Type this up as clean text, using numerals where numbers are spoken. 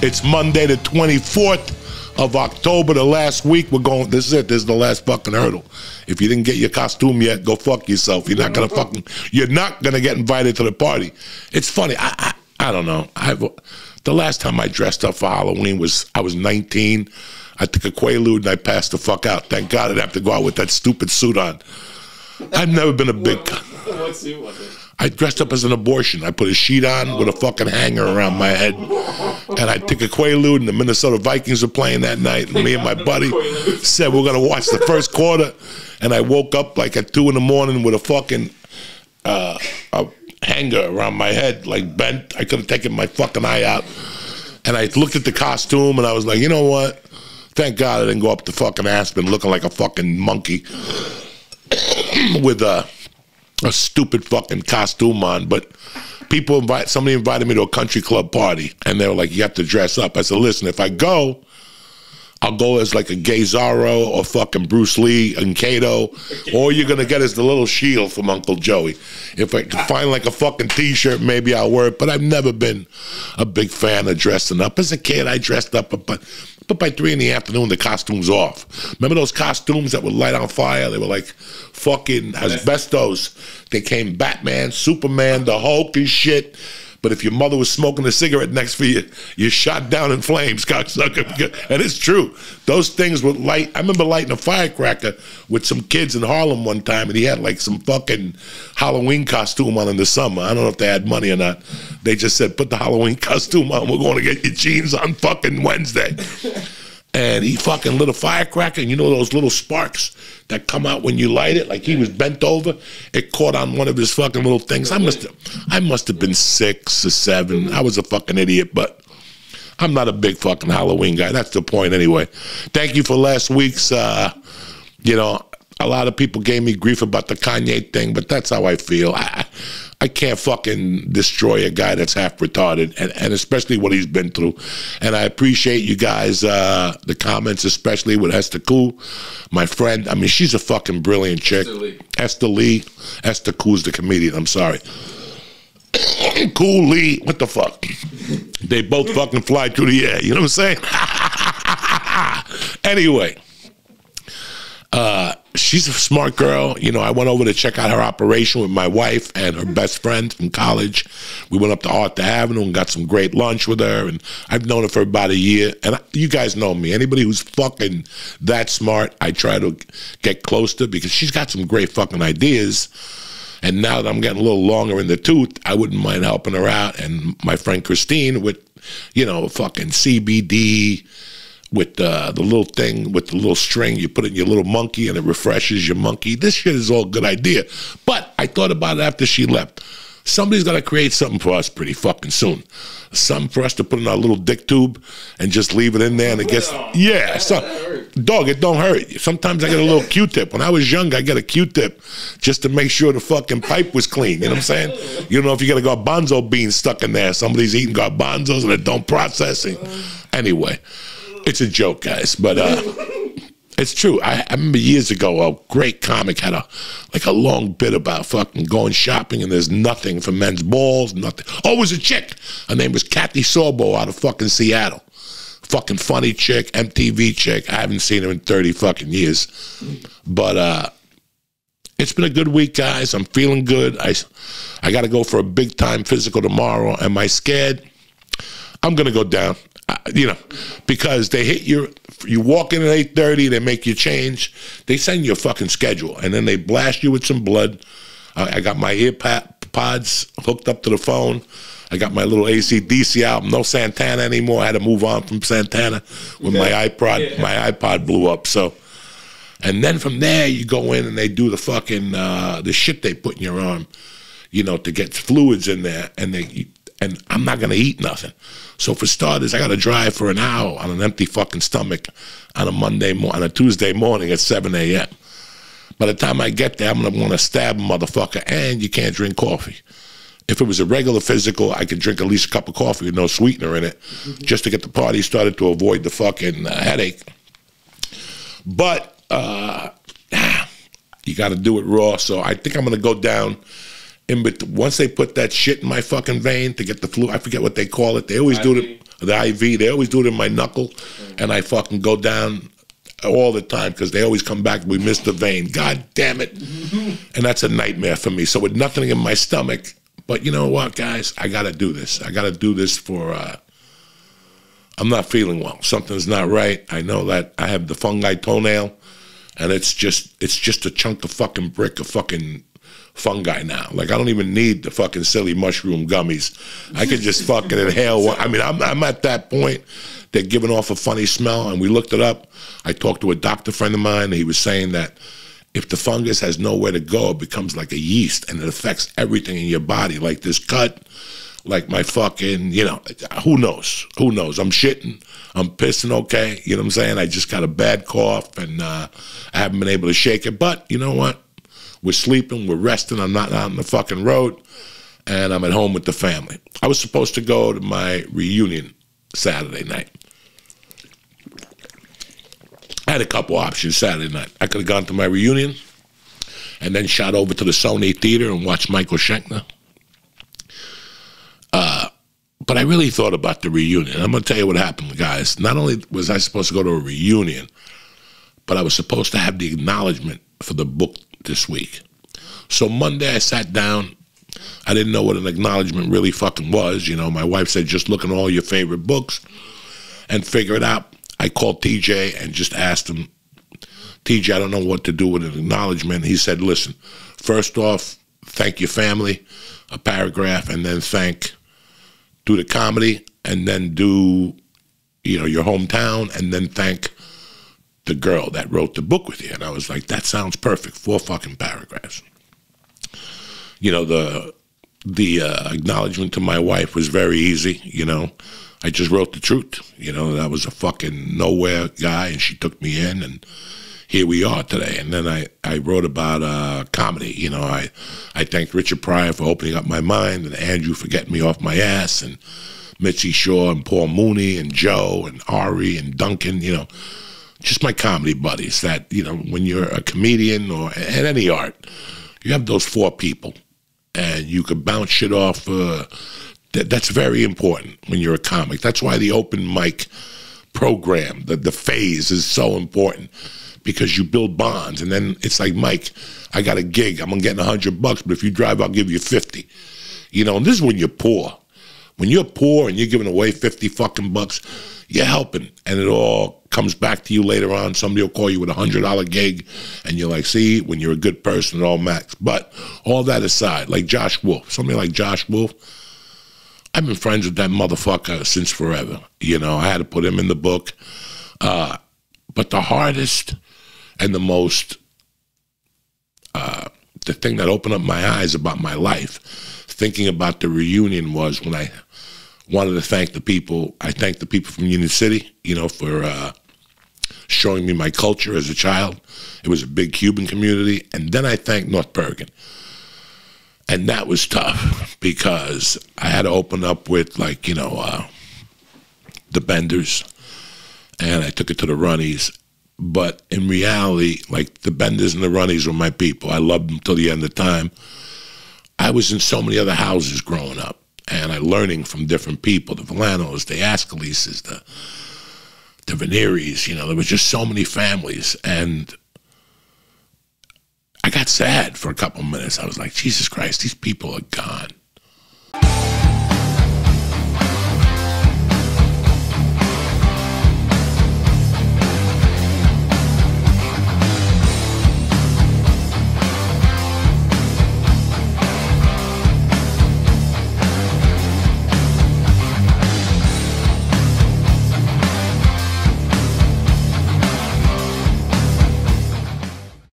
It's Monday the 24th of October, the last week. We're going, this is it. This is the last fucking hurdle. If you didn't get your costume yet, go fuck yourself. You're not gonna get invited to the party. It's funny. I don't know. The last time I dressed up for Halloween I was 19. I took a Quaalude and I passed the fuck out. Thank God I didn't have to go out with that stupid suit on. I've never been a big... What suit was it? I dressed up as an abortion. I put a sheet on with a fucking hanger around my head. And I took a Quaalude, and the Minnesota Vikings were playing that night. And me and my buddy said we're going to watch the first quarter. And I woke up like at 2 in the morning with a fucking a hanger around my head, like bent. I could have taken my fucking eye out. And I looked at the costume, and I was like, you know what? Thank God I didn't go up to fucking Aspen looking like a fucking monkey with a stupid fucking costume on. But somebody invited me to a country club party, and they were like, you have to dress up. I said, listen, if I go, I'll go as like a gay Zorro or fucking Bruce Lee and Kato. All you're going to get is the little shield from Uncle Joey. If I can find like a fucking t-shirt, maybe I'll wear it. But I've never been a big fan of dressing up. As a kid, I dressed up, but by 3 in the afternoon, the costume's off. Remember those costumes that would light on fire? They were like fucking asbestos. They came Batman, Superman, the Hulk and shit. But if your mother was smoking a cigarette next to you, you're shot down in flames, cocksucker. And it's true. Those things would light. I remember lighting a firecracker with some kids in Harlem one time, and he had like some fucking Halloween costume on in the summer. I don't know if they had money or not. They just said, put the Halloween costume on. We're going to get your jeans on fucking Wednesday. And he fucking lit a firecracker, and you know those little sparks that come out when you light it? Like he was bent over. It caught on one of his fucking little things. I must have been 6 or 7. I was a fucking idiot, but I'm not a big fucking Halloween guy. That's the point anyway. Thank you for last week's, you know, a lot of people gave me grief about the Kanye thing, but that's how I feel. I can't fucking destroy a guy that's half retarded, and especially what he's been through. And I appreciate you guys, the comments, especially with Esther Koo, my friend. I mean, she's a fucking brilliant chick. Esther Lee. Esther Koo's the comedian, I'm sorry. Cool Lee, what the fuck? They both fucking fly through the air, you know what I'm saying? Anyway. She's a smart girl. You know, I went over to check out her operation with my wife and her best friend from college. We went up to Arthur Avenue and got some great lunch with her, and I've known her for about a year. And you guys know me. Anybody who's fucking that smart, I try to get close to, because she's got some great fucking ideas. And now that I'm getting a little longer in the tooth, I wouldn't mind helping her out. And my friend Christine with, you know, fucking CBD, with the little thing, with the little string, you put it in your little monkey and it refreshes your monkey. This shit is all a good idea. But I thought about it after she left. Somebody's got to create something for us pretty fucking soon. Something for us to put in our little dick tube and just leave it in there, and it gets, yeah. So, dog, it don't hurt. Sometimes I get a little Q-tip. When I was young, I get a Q-tip just to make sure the fucking pipe was clean. You know what I'm saying? You don't know if you got a garbanzo bean stuck in there. Somebody's eating garbanzos and it don't process it. Anyway. It's a joke, guys, but it's true. I remember years ago, a great comic had a long bit about fucking going shopping, and there's nothing for men's balls, nothing. Oh, it was a chick. Her name was Kathy Sorbo out of fucking Seattle. Fucking funny chick, MTV chick. I haven't seen her in 30 fucking years. But it's been a good week, guys. I'm feeling good. I got to go for a big-time physical tomorrow. Am I scared? I'm going to go down. You know, because they hit you walk in at 8:30, they make you change, they send you a fucking schedule, and then they blast you with some blood. I got my ear pods hooked up to the phone. I got my little AC/DC album, no Santana anymore. I had to move on from Santana when my iPod blew up. So, and then from there you go in and they do the fucking the shit they put in your arm, you know, to get fluids in there, and I'm not gonna eat nothing. So for starters, I got to drive for an hour on an empty fucking stomach on a Tuesday morning at 7 a.m. By the time I get there, I'm going to want to stab a motherfucker, and you can't drink coffee. If it was a regular physical, I could drink at least a cup of coffee with no sweetener in it, just to get the party started to avoid the fucking headache. But you got to do it raw, so I think I'm going to go down. Once they put that shit in my fucking vein to get the flu, I forget what they call it. They always do it. the IV. They always do it in my knuckle, and I fucking go down all the time because they always come back. We missed the vein. God damn it. And that's a nightmare for me. So with nothing in my stomach, but you know what, guys? I got to do this. I got to do this for, I'm not feeling well. Something's not right. I know that I have the fungi toenail, and it's just a chunk of fucking brick of fucking fungi now. Like, I don't even need the fucking silly mushroom gummies. I could just fucking inhale one. I mean, I'm at that point. They're giving off a funny smell, and we looked it up. I talked to a doctor friend of mine, and he was saying that if the fungus has nowhere to go, it becomes like a yeast, and it affects everything in your body, like this cut, like my fucking, you know, who knows? Who knows? I'm shitting. I'm pissing, okay? You know what I'm saying? I just got a bad cough, and I haven't been able to shake it. But you know what? We're sleeping. We're resting. I'm not out on the fucking road, and I'm at home with the family. I was supposed to go to my reunion Saturday night. I had a couple options Saturday night. I could have gone to my reunion and then shot over to the Sony Theater and watched Michael Schenkner. But I really thought about the reunion. I'm going to tell you what happened, guys. Not only was I supposed to go to a reunion, but I was supposed to have the acknowledgement for the book this week. So Monday I sat down. I didn't know what an acknowledgement really fucking was. You know, my wife said, just look at all your favorite books and figure it out. I called TJ and just asked him, TJ, I don't know what to do with an acknowledgement. He said, listen, first off, thank your family, a paragraph, and then do the comedy, and then do, you know, your hometown, and then thank the girl that wrote the book with you. And I was like, that sounds perfect. 4 fucking paragraphs. You know, the acknowledgement to my wife was very easy, you know. I just wrote the truth. You know, I was a fucking nowhere guy, and she took me in, and here we are today. And then I wrote about comedy. You know, I thanked Richard Pryor for opening up my mind, and Andrew for getting me off my ass, and Mitzi Shaw and Paul Mooney and Joe and Ari and Duncan, you know, just my comedy buddies that, you know, when you're a comedian or in any art, you have those 4 people, and you could bounce shit off. That's very important when you're a comic. That's why the open mic program, the phase is so important, because you build bonds. And then it's like, Mike, I got a gig. I'm going to get $100, but if you drive, I'll give you 50. You know, and this is when you're poor. When you're poor and you're giving away 50 fucking bucks, you're helping. And it all comes back to you later on. Somebody will call you with a $100 gig, and you're like, see, when you're a good person, it all matters. But all that aside, like Josh Wolf, somebody like Josh Wolf, I've been friends with that motherfucker since forever. You know, I had to put him in the book. But the hardest and the most, the thing that opened up my eyes about my life, thinking about the reunion, was when I wanted to thank the people. I thanked the people from Union City, you know, for showing me my culture as a child. It was a big Cuban community. And then I thanked North Bergen. And that was tough, because I had to open up with, like, you know, the Benders, and I took it to the Runnies. But in reality, like, the Benders and the Runnies were my people. I loved them till the end of time. I was in so many other houses growing up, and I learning from different people, the Villanos, the Ascalises, the Veneris, you know, there was just so many families. And I got sad for a couple of minutes. I was like, Jesus Christ, these people are gone.